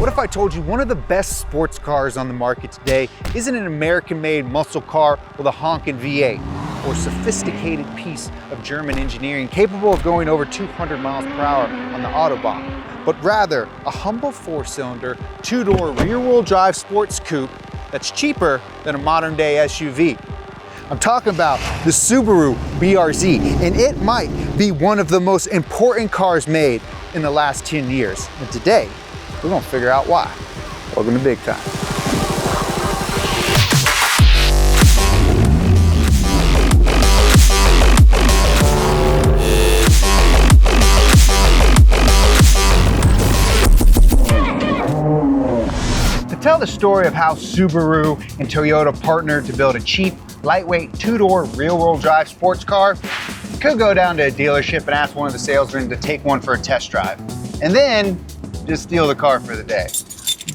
What if I told you one of the best sports cars on the market today isn't an American-made muscle car with a honking V8 or a sophisticated piece of German engineering capable of going over 200 miles per hour on the Autobahn, but rather a humble four-cylinder, two-door rear-wheel drive sports coupe that's cheaper than a modern-day SUV. I'm talking about the Subaru BRZ, and it might be one of the most important cars made in the last 10 years. And today, we're gonna figure out why. Welcome to Big Time. To tell the story of how Subaru and Toyota partnered to build a cheap, lightweight, two-door rear-wheel drive sports car, you could go down to a dealership and ask one of the salesmen to take one for a test drive, and then just steal the car for the day.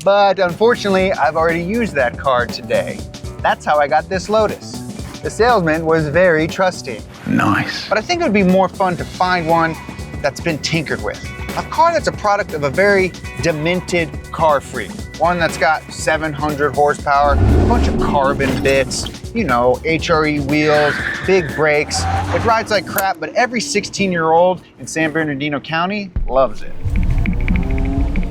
But unfortunately, I've already used that car today. That's how I got this Lotus. The salesman was very trusting. Nice. But I think it would be more fun to find one that's been tinkered with. A car that's a product of a very demented car freak. One that's got 700 horsepower, a bunch of carbon bits, you know, HRE wheels, big brakes. It rides like crap, but every 16-year-old in San Bernardino County loves it.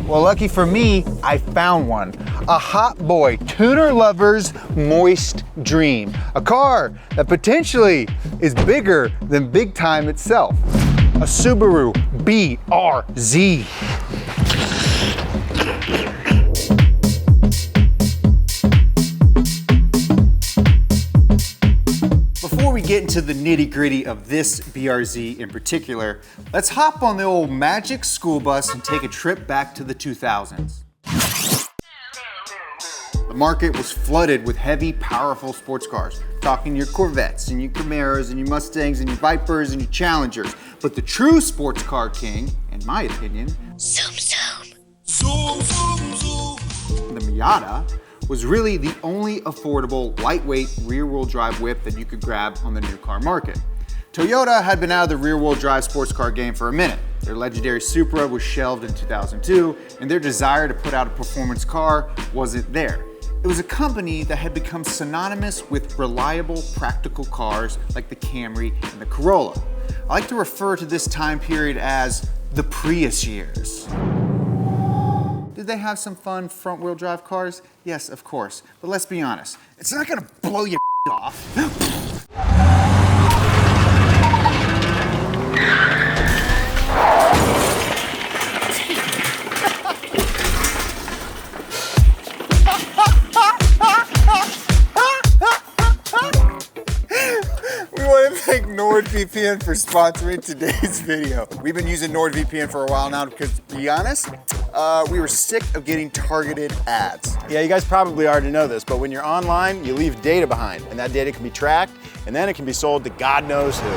Well, lucky for me, I found one. A hot boy tuner lover's moist dream. A car that potentially is bigger than Big Time itself. A Subaru BRZ. Before we get into the nitty-gritty of this BRZ in particular, let's hop on the old magic school bus and take a trip back to the 2000s. The market was flooded with heavy, powerful sports cars. Talking your Corvettes and your Camaros and your Mustangs and your Vipers and your Challengers. But the true sports car king, in my opinion, Zoom, zoom. Zoom, zoom, zoom. the Miata, was really the only affordable, lightweight, rear-wheel drive whip that you could grab on the new car market. Toyota had been out of the rear-wheel drive sports car game for a minute. Their legendary Supra was shelved in 2002, and their desire to put out a performance car wasn't there. It was a company that had become synonymous with reliable, practical cars like the Camry and the Corolla. I like to refer to this time period as the Prius years. Did they have some fun front-wheel drive cars? Yes, of course. But let's be honest, it's not gonna blow your off. Thank NordVPN for sponsoring today's video. We've been using NordVPN for a while now because, to be honest, we were sick of getting targeted ads. Yeah, you guys probably already know this, but when you're online, you leave data behind, and that data can be tracked, and then it can be sold to God knows who.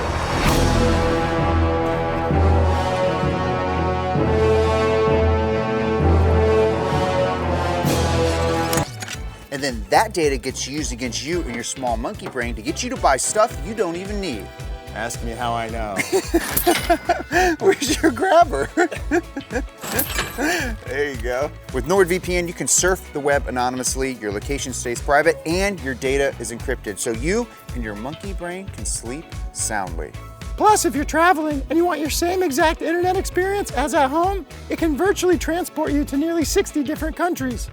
And then that data gets used against you and your small monkey brain to get you to buy stuff you don't even need. Ask me how I know. Where's your grabber? There you go. With NordVPN, you can surf the web anonymously, your location stays private, and your data is encrypted, so you and your monkey brain can sleep soundly. Plus, if you're traveling and you want your same exact internet experience as at home, it can virtually transport you to nearly 60 different countries.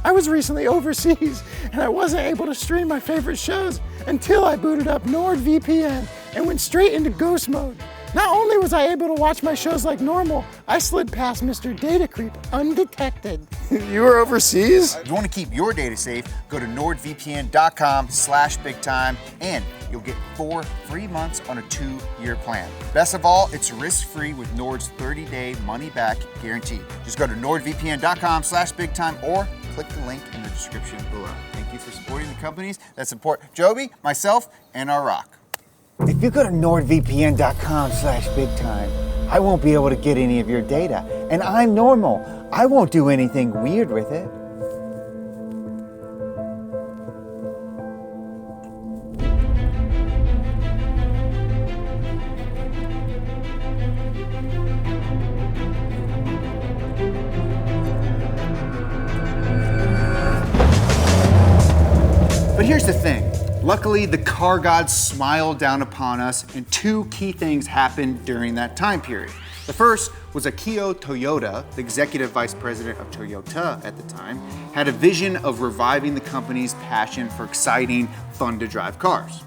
I was recently overseas and I wasn't able to stream my favorite shows until I booted up NordVPN and went straight into ghost mode. Not only was I able to watch my shows like normal, I slid past Mr. Data Creep undetected. You were overseas? If you want to keep your data safe, go to nordvpn.com/bigtime and you'll get 4 free months on a 2-year plan. Best of all, it's risk-free with Nord's 30-day money-back guarantee. Just go to nordvpn.com/bigtime or click the link in the description below. Thank you for supporting the companies that support Joby, myself, and our rock. If you go to nordvpn.com/bigtime, I won't be able to get any of your data. And I'm normal. I won't do anything weird with it. But here's the thing. Luckily, the car gods smiled down upon us, and two key things happened during that time period. The first was Akio Toyoda, the executive vice president of Toyota at the time, had a vision of reviving the company's passion for exciting, fun-to-drive cars.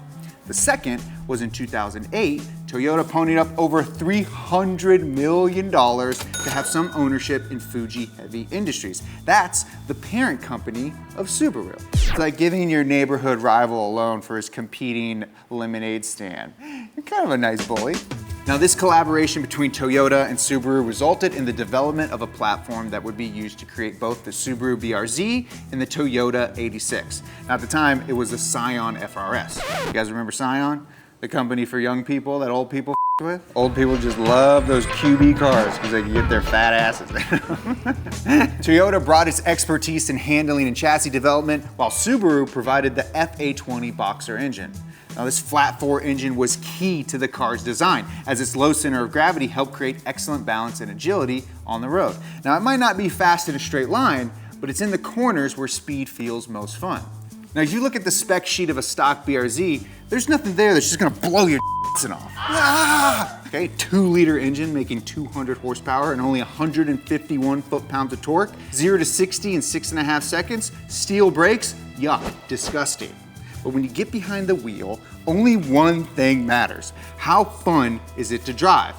The second was in 2008, Toyota ponied up over $300 million to have some ownership in Fuji Heavy Industries. That's the parent company of Subaru. It's like giving your neighborhood rival a loan for his competing lemonade stand. You're kind of a nice bully. Now, this collaboration between Toyota and Subaru resulted in the development of a platform that would be used to create both the Subaru BRZ and the Toyota 86. Now, at the time, it was the Scion FRS. You guys remember Scion? The company for young people that old people with? Old people just love those QB cars because they can get their fat asses. Toyota brought its expertise in handling and chassis development, while Subaru provided the FA20 Boxer engine. Now, this flat four engine was key to the car's design, as its low center of gravity helped create excellent balance and agility on the road. Now, it might not be fast in a straight line, but it's in the corners where speed feels most fun. Now, if you look at the spec sheet of a stock BRZ, there's nothing there that's just gonna blow your off. Ah! Okay, 2-liter engine making 200 horsepower and only 151 foot-pounds of torque, 0 to 60 in 6.5 seconds, steel brakes, yuck, disgusting. But when you get behind the wheel, only one thing matters. How fun is it to drive?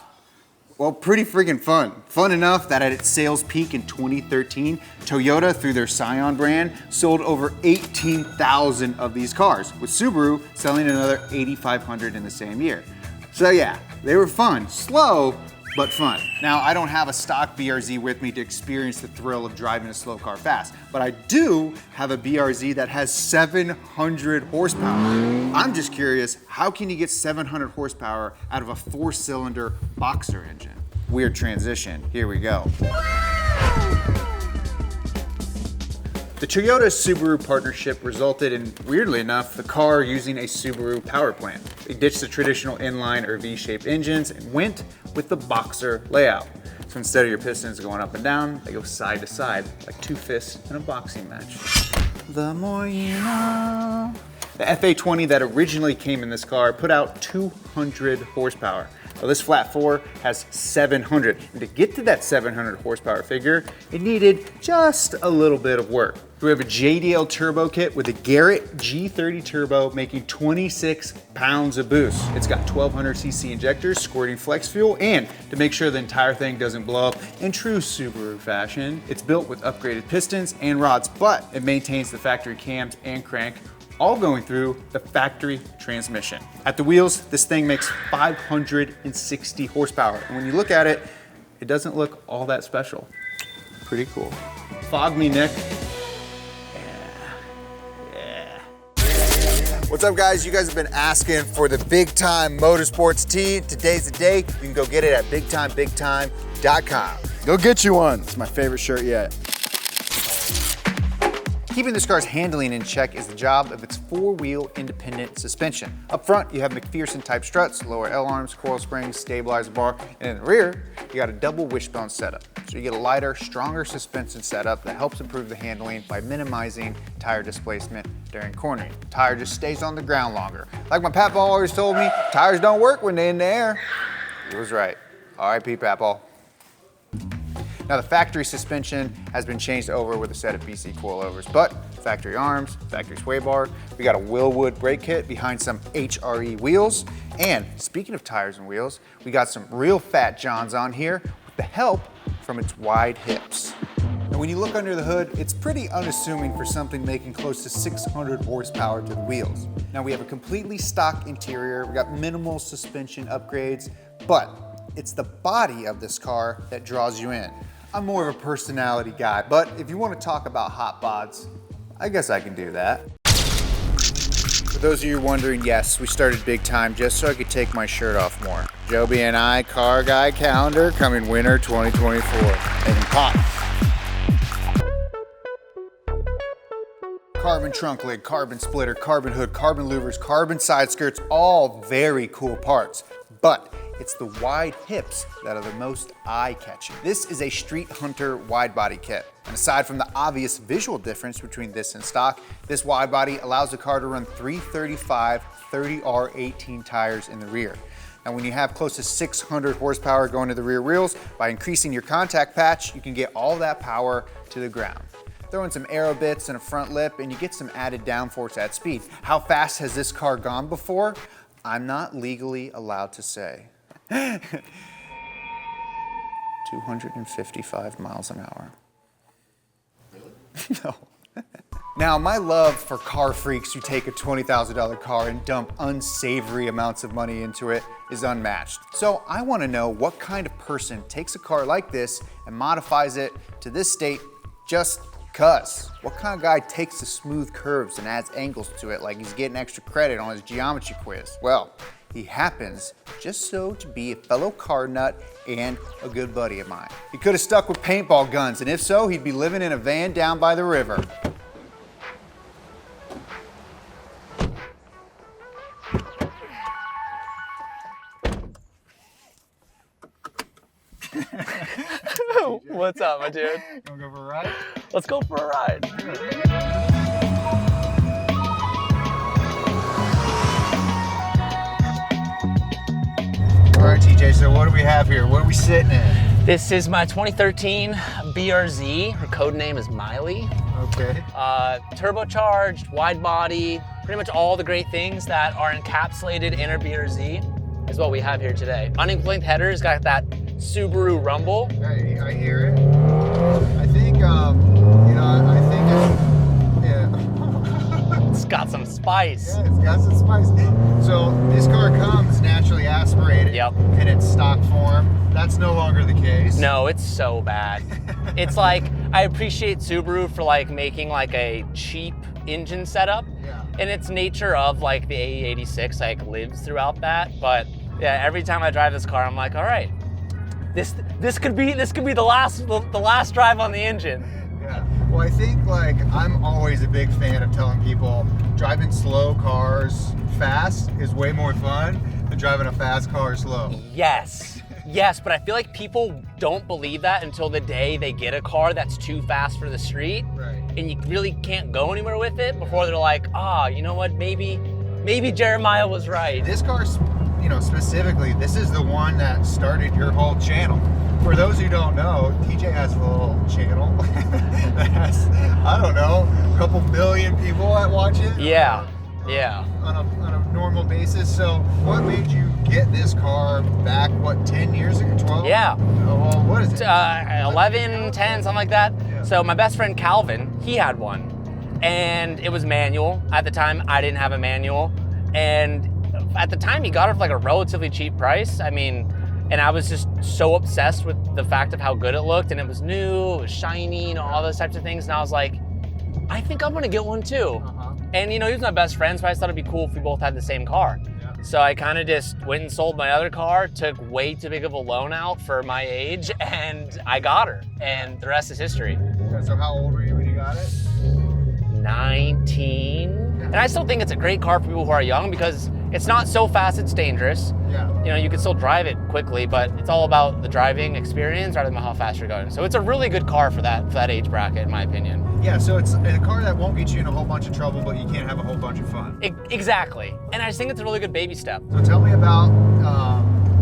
Well, pretty friggin' fun. Fun enough that at its sales peak in 2013, Toyota, through their Scion brand, sold over 18,000 of these cars, with Subaru selling another 8,500 in the same year. So yeah, they were fun. Slow, but fun. Now, I don't have a stock BRZ with me to experience the thrill of driving a slow car fast, but I do have a BRZ that has 700 horsepower. I'm just curious, how can you get 700 horsepower out of a 4-cylinder Boxer engine? Weird transition, here we go. The Toyota-Subaru partnership resulted in, weirdly enough, the car using a Subaru power plant. They ditched the traditional inline or V-shaped engines and went with the Boxer layout. So instead of your pistons going up and down, they go side to side, like two fists in a boxing match. The more you know. The FA20 that originally came in this car put out 200 horsepower. Well, this flat four has 700, and to get to that 700 horsepower figure, it needed just a little bit of work. We have a JDL turbo kit with a Garrett G30 turbo making 26 pounds of boost. It's got 1200cc injectors squirting flex fuel, and to make sure the entire thing doesn't blow up in true Subaru fashion, it's built with upgraded pistons and rods, but it maintains the factory cams and crank, all going through the factory transmission. At the wheels, this thing makes 560 horsepower. And when you look at it, it doesn't look all that special. Pretty cool. Fog me, Nick. Yeah. What's up, guys? You guys have been asking for the Big Time Motorsports tee. Today's the day. You can go get it at bigtime.com. Go get you one. It's my favorite shirt yet. Keeping this car's handling in check is the job of its 4-wheel independent suspension. Up front, you have McPherson type struts, lower L-arms, coil springs, stabilizer bar, and in the rear, you got a double wishbone setup. So you get a lighter, stronger suspension setup that helps improve the handling by minimizing tire displacement during cornering. The tire just stays on the ground longer. Like my papa always told me, tires don't work when they're in the air. He was right. R.I.P. Papa. Now, the factory suspension has been changed over with a set of BC coilovers, but factory arms, factory sway bar, we got a Willwood brake kit behind some HRE wheels, and speaking of tires and wheels, we got some real fat Johns on here with the help from its wide hips. And when you look under the hood, it's pretty unassuming for something making close to 600 horsepower to the wheels. Now, we have a completely stock interior, we got minimal suspension upgrades, but it's the body of this car that draws you in. I'm more of a personality guy, but if you want to talk about hot bods, I guess I can do that. For those of you wondering, yes, we started Big Time just so I could take my shirt off more. Joby and I, car guy calendar, coming winter 2024. And pop. Carbon trunk lid, carbon splitter, carbon hood, carbon louvers, carbon side skirts, all very cool parts. But it's the wide hips that are the most eye-catching. This is a Street Hunter wide body kit. And aside from the obvious visual difference between this and stock, this wide body allows the car to run 335 30R18 tires in the rear. Now when you have close to 600 horsepower going to the rear wheels, by increasing your contact patch, you can get all that power to the ground. Throw in some aero bits and a front lip and you get some added downforce at speed. How fast has this car gone before? I'm not legally allowed to say. 255 miles an hour. Really? No. Now, my love for car freaks who take a $20,000 car and dump unsavory amounts of money into it is unmatched. So I want to know what kind of person takes a car like this and modifies it to this state just cuz. What kind of guy takes the smooth curves and adds angles to it like he's getting extra credit on his geometry quiz? Well, he happens just so to be a fellow car nut and a good buddy of mine. He could have stuck with paintball guns, and if so, he'd be living in a van down by the river. What's up, my dude? Wanna go for a ride? Let's go for a ride. All right, TJ, so what do we have here? What are we sitting in? This is my 2013 BRZ. Her code name is Miley. Okay. Turbocharged, wide body, pretty much all the great things that are encapsulated in her BRZ is what we have here today. Unclinked headers, got that Subaru rumble. I hear it. I think, I think It's got some spice. yeah, it's got some spice. So this car comes naturally aspirated Yep. in its stock form. That's no longer the case. No, it's so bad. It's like, I appreciate Subaru for like making like a cheap engine setup. Yeah. And its nature of like the AE86 like lives throughout that. But yeah, every time I drive this car, I'm like, all right, this could be the last drive on the engine. Yeah. Well, I think like I'm always a big fan of telling people driving slow cars fast is way more fun than driving a fast car slow. Yes, yes, but I feel like people don't believe that until the day they get a car that's too fast for the street. Right. And you really can't go anywhere with it before they're like, you know what, maybe Jeremiah was right. This car, specifically, this is the one that started your whole channel. For those who don't know, TJ has a little channel that has, I don't know, a couple billion people that watch it. Yeah. On a normal basis. So what made you get this car back, 10 years ago, 12? Yeah. Well, what is it? 11, 10, something like that. Yeah. So my best friend Calvin, he had one. And it was manual. At the time, I didn't have a manual. And at the time, he got it for like a relatively cheap price. I mean, and I was just so obsessed with the fact of how good it looked. And it was new, it was shiny, all those types of things. And I was like, I think I'm gonna get one too. And he was my best friend, so I just thought it'd be cool if we both had the same car. Yeah. So I kind of just went and sold my other car, took way too big of a loan out for my age, and I got her. And the rest is history. So how old were you when you got it? 19. And I still think it's a great car for people who are young because it's not so fast it's dangerous. Yeah. You can still drive it quickly, but it's all about the driving experience rather than how fast you're going. So it's a really good car for that age bracket, in my opinion. Yeah, so it's a car that won't get you in a whole bunch of trouble, but you can't have a whole bunch of fun. Exactly. And I just think it's a really good baby step. So tell me about,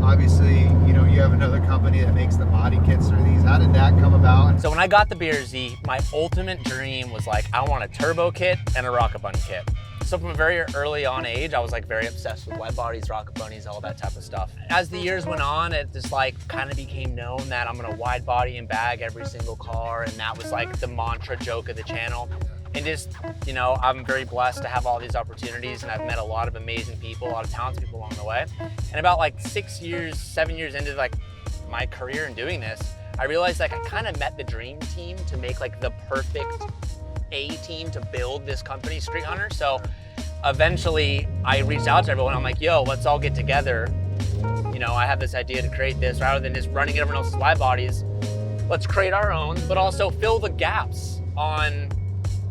obviously, you have another company that makes the body kits for these. How did that come about? So when I got the BRZ, my ultimate dream was like, I want a turbo kit and a rocket bunny kit. So from a very early on age, I was like very obsessed with wide bodies, rocket bunnies, all that type of stuff. As the years went on, it just like kind of became known that I'm gonna wide body and bag every single car, and that was like the mantra joke of the channel. And just, I'm very blessed to have all these opportunities, and I've met a lot of amazing people, a lot of talented people along the way. And about like 7 years into like my career in doing this, I realized like I kind of met the dream team to make like the perfect A-team to build this company, Street Hunter. So eventually I reached out to everyone. I'm like, yo, let's all get together. I have this idea to create this rather than just running everyone else's wide bodies. Let's create our own, but also fill the gaps on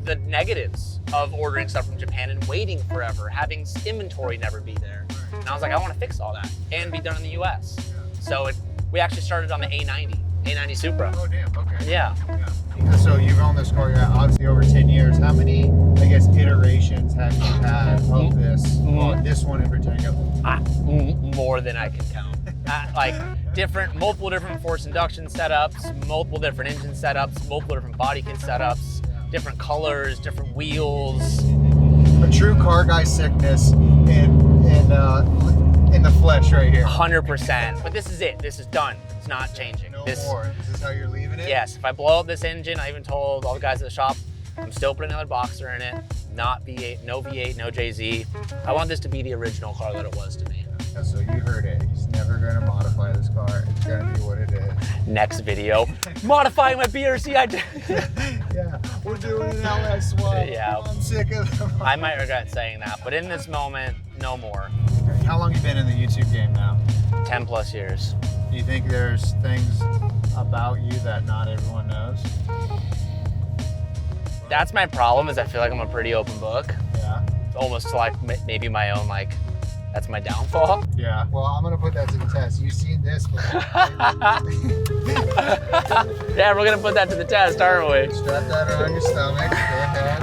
the negatives of ordering stuff from Japan and waiting forever, having inventory never be there. And I was like, I want to fix all that and be done in the US. So we actually started on the A90 Supra. Oh, damn, okay. Yeah. So you've owned this car, obviously over 10 years. How many, I guess, iterations have you had of this? Well, this one in particular? More than I can count. Like multiple different forced induction setups, multiple different engine setups, multiple different body kit setups, different colors, different wheels. A true car guy sickness in the flesh right here. 100%. But this is it. This is done. It's not changing. No more. This is how you're leaving it? Yes. If I blow up this engine, I even told all the guys at the shop, I'm still putting another boxer in it. Not V8, no V8, no JZ. I want this to be the original car that it was to me. Yeah, so you heard it. He's never going to modify this car. It's going to be what it is. Next video, modifying my BRZ. I did. Yeah, we're doing an LS swap. Yeah. I'm sick of them. I might regret saying that, but in this moment, no more. Okay. How long have you been in the YouTube game now? 10 plus years. Do you think there's things about you that not everyone knows? That's my problem, is I feel like I'm a pretty open book. Yeah. Almost to like maybe my own, like, that's my downfall. Yeah. Well, I'm gonna put that to the test. You've seen this before. Yeah, we're gonna put that to the test, aren't we? Strap that around your stomach. Go ahead.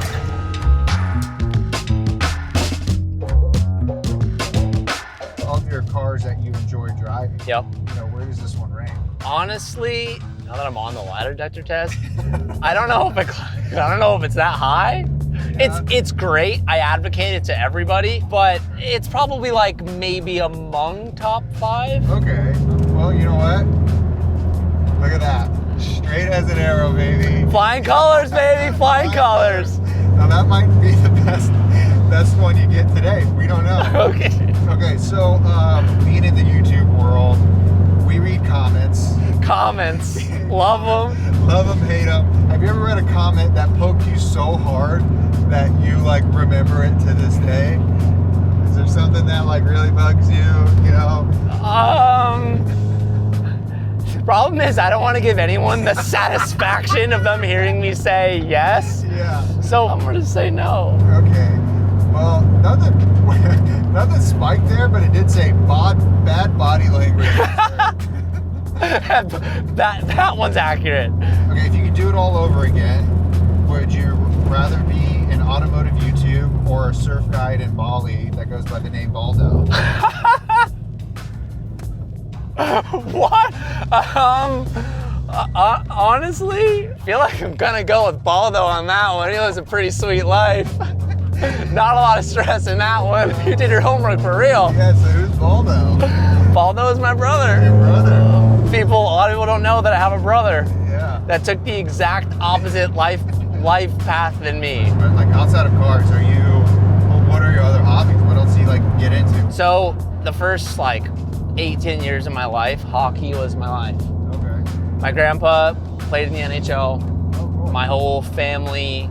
All of your cars that you enjoy driving. Yep. You know, where does this one rank? Honestly, now that I'm on the lie detector test, I don't know if it's that high. Yeah. It's great. I advocate it to everybody, but it's probably like maybe among top 5. Okay. Well, you know what? Look at that. Straight as an arrow, baby. Flying colors, baby, flying colors. Now that might be the best one you get today. We don't know. Okay. Okay, so being in the YouTube world, we read comments. Comments, love them. Love them, hate them. Have you ever read a comment that poked you so hard that you like remember it to this day? Is there something that like really bugs you, you know? The problem is I don't want to give anyone the satisfaction of them hearing me say yes. Yeah. So I'm gonna say no. Okay. Well, nothing spiked there, but it did say bad body language. that one's accurate. Okay, if you could do it all over again, would you rather be an automotive YouTube or a surf guide in Bali that goes by the name Baldo? What? Honestly, I feel like I'm gonna go with Baldo on that one. He lives a pretty sweet life. Not a lot of stress in that one. You did your homework for real. Yeah, so who's Baldo? Baldo is my brother. Your brother. A lot of people don't know that I have a brother Yeah. that took the exact opposite life path than me. But like outside of cars, what are your other hobbies? What else do you like get into? So the first like 8-10 years of my life, hockey was my life. Okay. My grandpa played in the NHL. Oh, cool. My whole family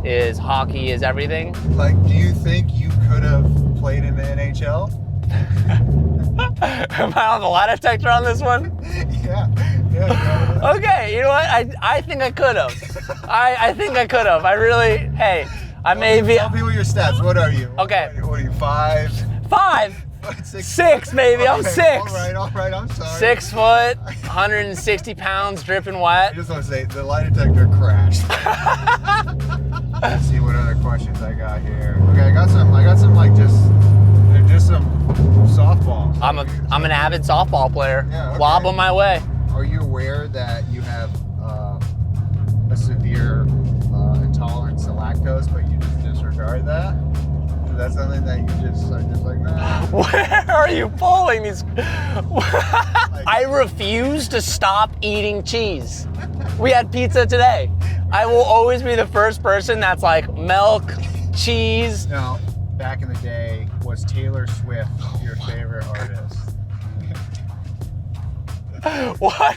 is hockey is everything. Like, do you think you could have played in the NHL? Am I on the lie detector on this one? Yeah. Okay, you know what? I think I could have. I think I could have. I may be. Tell people your stats. What are you? Okay. What are you, 5? 5. 6? 6, maybe. I'm Okay, 6. All right. I'm sorry. 6 foot, 160 pounds, dripping wet. I just want to say the lie detector crashed. Let's see what other questions I got here. Okay, I got some like just some softballs. I'm an avid softball player. Yeah, okay. Lob on my way. Are you aware that you have a severe intolerance to lactose, but you just disregard that? Is that something that you just are just like, nah? Where are you pulling these? I refuse to stop eating cheese. We had pizza today. I will always be the first person that's like milk, cheese. Now, back in the day, was Taylor Swift your favorite artist? What?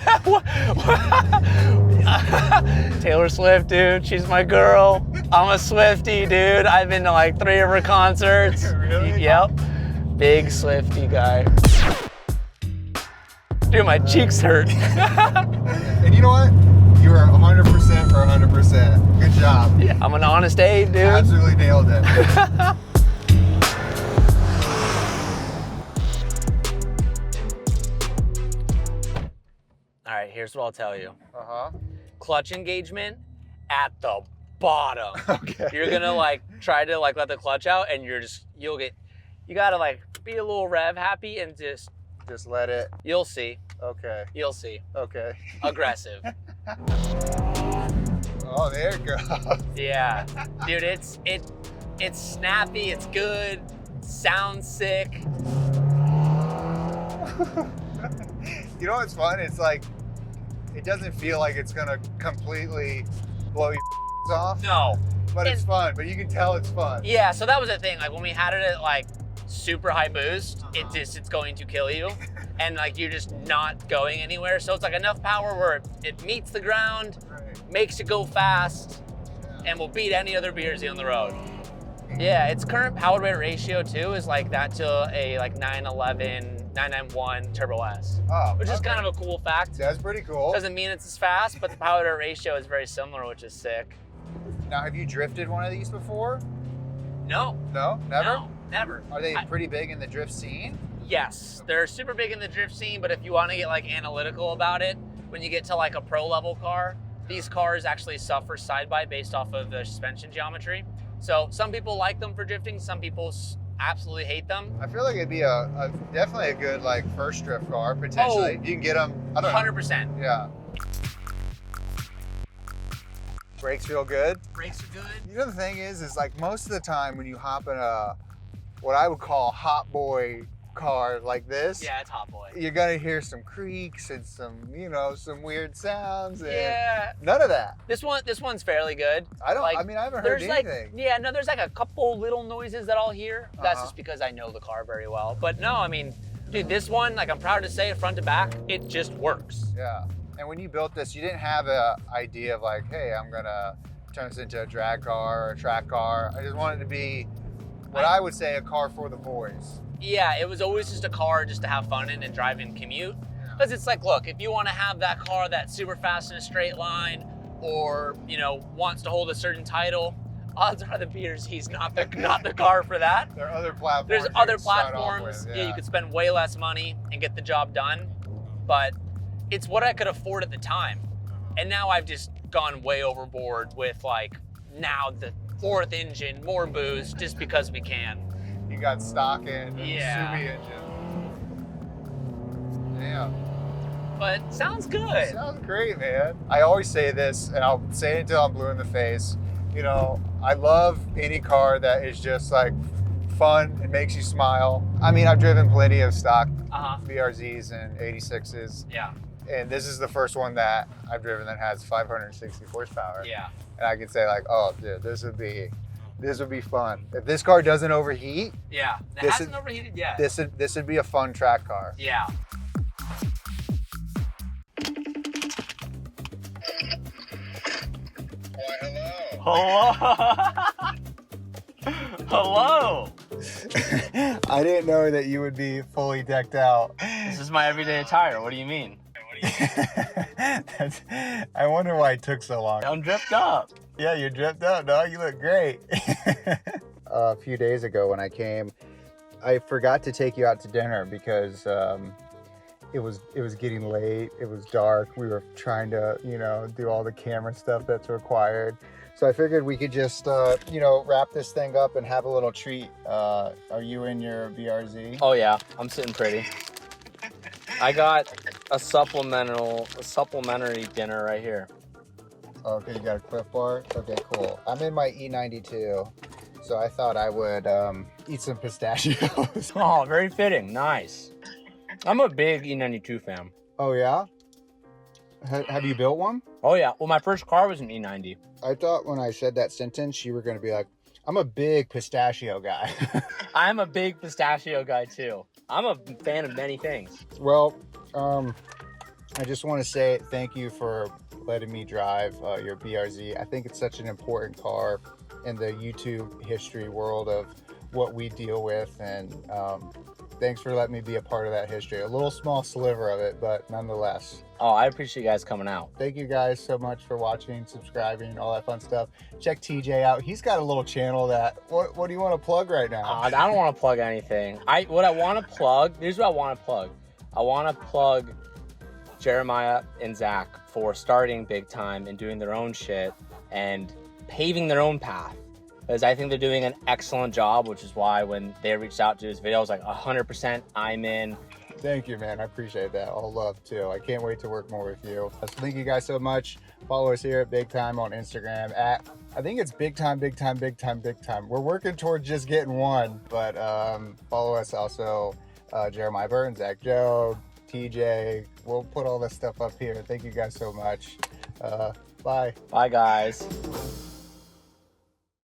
Taylor Swift, dude. She's my girl. I'm a Swiftie, dude. I've been to like 3 of her concerts. Really? Yep. Big Swiftie guy. Dude, my cheeks hurt. And you know what? You were 100% for 100%. Good job. I'm an honest Abe, dude. Absolutely nailed it. All right, here's what I'll tell you. Uh-huh. Clutch engagement at the bottom. Okay. You're gonna like try to like let the clutch out, and you gotta like be a little rev happy and just let it. you'll see. Okay. You'll see. Okay. Aggressive. Oh, there it goes. Yeah, dude, it's snappy. It's good. Sounds sick. You know what's fun? It's like, it doesn't feel like it's gonna completely blow your off. No. But it's fun. But you can tell it's fun. Yeah, so that was the thing. Like when we had it at like super high boost, it's going to kill you. And like you're just not going anywhere. So it's like enough power where it meets the ground, makes it go fast, and will beat any other BRZ on the road. Yeah, its current power weight ratio too is like that to a like 911, 991 Turbo S. Oh, which is kind of a cool fact. That's pretty cool. Doesn't mean it's as fast, but the power weight ratio is very similar, which is sick. Now, have you drifted one of these before? No. No? Never? No, never. Are they pretty big in the drift scene? Yes, they're super big in the drift scene, but if you want to get like analytical about it, when you get to like a pro level car, these cars actually suffer side-by based off of the suspension geometry. So some people like them for drifting, some people absolutely hate them. I feel like it'd be a definitely a good like first drift car potentially. You can get them. I don't know. 100%. Yeah. Brakes feel good. Brakes are good. You know the thing is like most of the time when you hop in a what I would call hot boy car like this, Yeah, it's hot boy. you're gonna hear some creaks and some some weird sounds. And Yeah. none of that. This one's fairly good. I don't. Like, I mean, I haven't heard there's like, anything. yeah, no, there's like a couple little noises that I'll hear. That's Uh-huh. just because I know the car very well. But no, I mean, dude, this one, like I'm proud to say, front to back, it just works. Yeah. And when you built this, you didn't have an idea of like, hey, I'm gonna turn this into a drag car or a track car. I just wanted to be what I would say a car for the boys. Yeah, it was always just a car just to have fun in and drive and commute. Because it's like, look, if you want to have that car that's super fast in a straight line, or wants to hold a certain title, odds are the BRZ's not the car for that. There are other platforms. There's you other can start off platforms. with, Yeah, you could spend way less money and get the job done. But it's what I could afford at the time. And now I've just gone way overboard with like now the fourth engine, more boost, just because we can. You got stock in, Yeah. Subi engine. Damn. But sounds good. Sounds great, man. I always say this, and I'll say it until I'm blue in the face. I love any car that is just like fun and makes you smile. I mean, I've driven plenty of stock BRZs and 86s. Yeah. And this is the first one that I've driven that has 560 horsepower. Yeah. And I can say like, oh, dude, this would be fun. If this car doesn't overheat, Yeah. It This hasn't is- overheated yet. this would be a fun track car. Yeah. Hello. Hello. I didn't know that you would be fully decked out. This is my everyday attire. What do you mean? I wonder why it took so long. I'm dripped up. Yeah, you're dripped up, dog. You look great. A few days ago when I came, I forgot to take you out to dinner because it was getting late. It was dark. We were trying to, do all the camera stuff that's required. So I figured we could just, wrap this thing up and have a little treat. Are you in your BRZ? Oh yeah, I'm sitting pretty. I got a supplementary dinner right here. Okay, you got a Cliff Bar? Okay, cool. I'm in my E92, so I thought I would eat some pistachios. Oh, very fitting. Nice. I'm a big E92 fan. Oh, yeah? Have you built one? Oh yeah. Well, my first car was an E90. I thought when I said that sentence, you were going to be like, I'm a big pistachio guy. I'm a big pistachio guy too. I'm a fan of many things. Well, I just want to say thank you for letting me drive your BRZ. I think it's such an important car in the YouTube history world of what we deal with. And thanks for letting me be a part of that history. A little small sliver of it, but nonetheless. Oh, I appreciate you guys coming out. Thank you guys so much for watching, subscribing, all that fun stuff. Check TJ out. He's got a little channel that, what do you want to plug right now? I don't want to plug anything. What I want to plug, here's what I want to plug. I want to plug Jeremiah and Zach for starting BigTime and doing their own shit and paving their own path. Because I think they're doing an excellent job, which is why when they reached out to this video, I was like, 100% I'm in. Thank you, man. I appreciate that. All love, too. I can't wait to work more with you. So thank you guys so much. Follow us here at BigTime on Instagram at, I think it's BigTime, BigTime, BigTime, BigTime. We're working towards just getting one, but follow us also, Jeremiah Burton, Zach Joe, TJ. We'll put all this stuff up here. Thank you guys so much. Bye. Bye, guys.